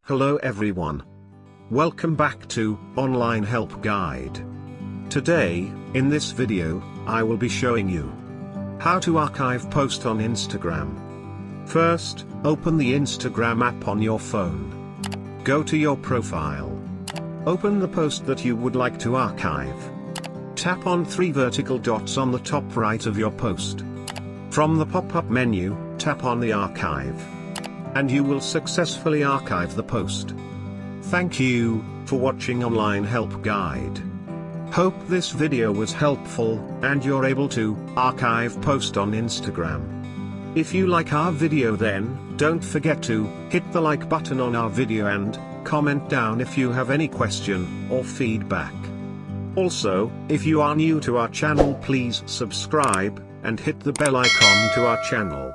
Hello everyone. Welcome back to Online Help Guide. Today, in this video, I will be showing you how to archive post on Instagram. First, open the Instagram app on your phone. Go to your profile. Open the post that you would like to archive. Tap on 3 vertical dots on the top right of your post. From the pop-up menu, tap on the archive. And you will successfully archive the post. Thank you for watching Online Help Guide. Hope this video was helpful, and you're able to archive post on Instagram. If you like our video, then don't forget to hit the like button on our video and comment down if you have any question or feedback. Also, if you are new to our channel, please subscribe and hit the bell icon to our channel.